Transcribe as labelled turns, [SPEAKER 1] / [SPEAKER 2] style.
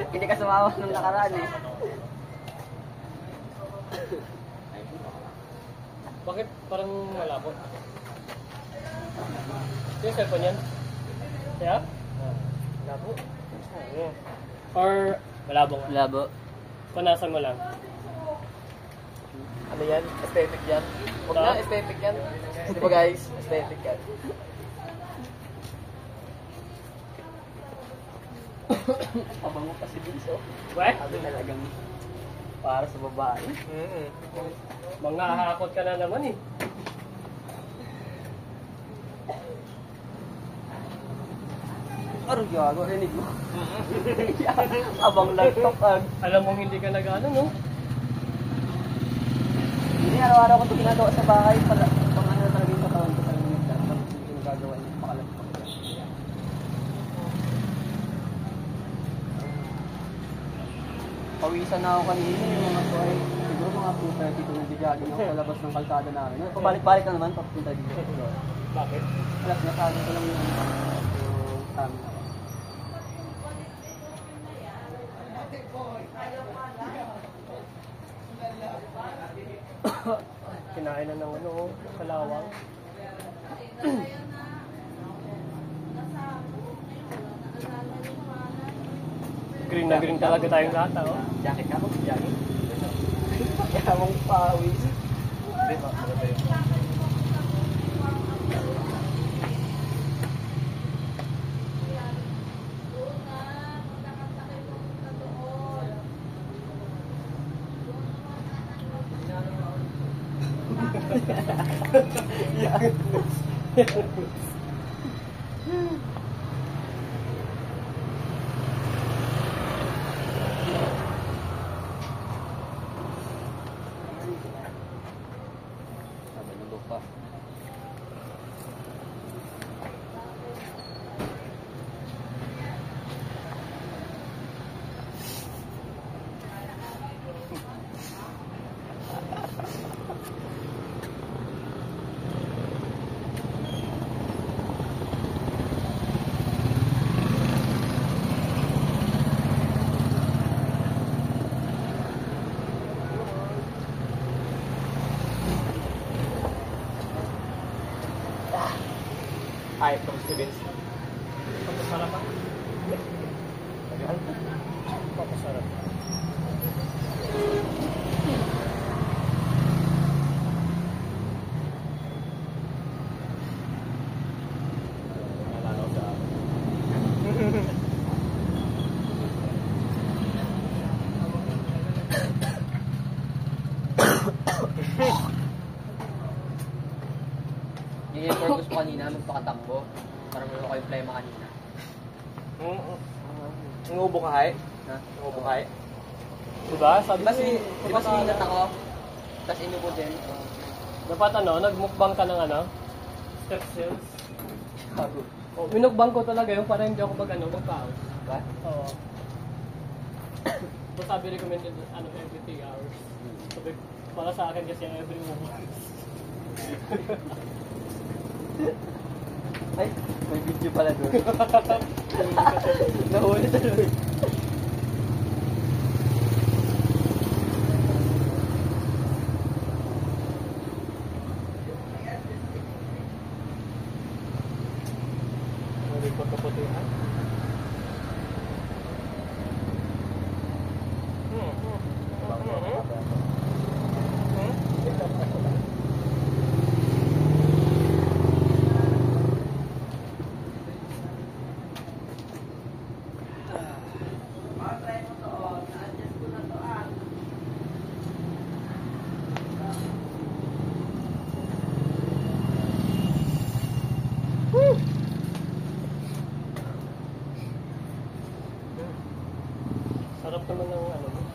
[SPEAKER 1] Hindi ka sumama nung nakaraan eh.
[SPEAKER 2] Bakit parang malabo? Yung cellphone yan? Yeah? Malabo? Or malabo nga?
[SPEAKER 1] Labo.
[SPEAKER 2] Panasan mo lang?
[SPEAKER 3] Ano yan? Aesthetic yan? Huwag na, aesthetic yan. Di ba guys? Aesthetic yan.
[SPEAKER 1] Pabango pa si Vince oh.
[SPEAKER 2] What?
[SPEAKER 1] Sabi talagang para sa babae.
[SPEAKER 2] Mga hakot ka na naman eh.
[SPEAKER 1] Ano gago, rinig mo? Abang nagtokag.
[SPEAKER 2] Alam mong hindi ka nag-ano, no?
[SPEAKER 1] Hindi, araw-araw ko ito ginagawa sa bahay. Pang ano talaga yung katawan ko sa limit lang. Pag hindi ko nagagawa yung pakalat ko. Pawisan na ako kanina yung mga toy. Siguro mga 2:30 kung nag-jogging ako sa labas ng kalsada namin. Pabalik-balik na naman papunta dito.
[SPEAKER 2] Bakit?
[SPEAKER 1] Wala, sinasabi ko lang yung stamina ko.
[SPEAKER 2] Kinain na ng ano, kalawang. Green na green talaga tayong lahat, oh.
[SPEAKER 3] Jacket ka mo? Jacket?
[SPEAKER 1] Kaya mong pawis.
[SPEAKER 3] Hindi ba? Maganda yun. Sabi ng lupa. Ay, ito si Vince.
[SPEAKER 2] Papasarap ba? Papasarap.
[SPEAKER 3] Nalalaw sa akin.
[SPEAKER 1] Yung i-purpose mo kanina, magpakatakbo. Para meron ko yung plema kanina.
[SPEAKER 3] Nangubo ka, hay?
[SPEAKER 1] Ha?
[SPEAKER 3] Nangubo ka, hay?
[SPEAKER 2] Diba? Sabi
[SPEAKER 1] Di ba
[SPEAKER 2] ko,
[SPEAKER 1] di ba siningat ako? Tapos inubo din.
[SPEAKER 2] dapat ano, nagmukbang ka ng ano? Step sales. Oh, minukbang ko talaga yung para hindi ako magpaos.
[SPEAKER 1] Ba?
[SPEAKER 2] Oo. So sabi recommended ano every 3 hours. Sabi, para sa akin kasi every hours.
[SPEAKER 1] Ay, may video pala doon. Nahuli tuloy.
[SPEAKER 2] May pagkaputihan. Sarap naman ng ano mo.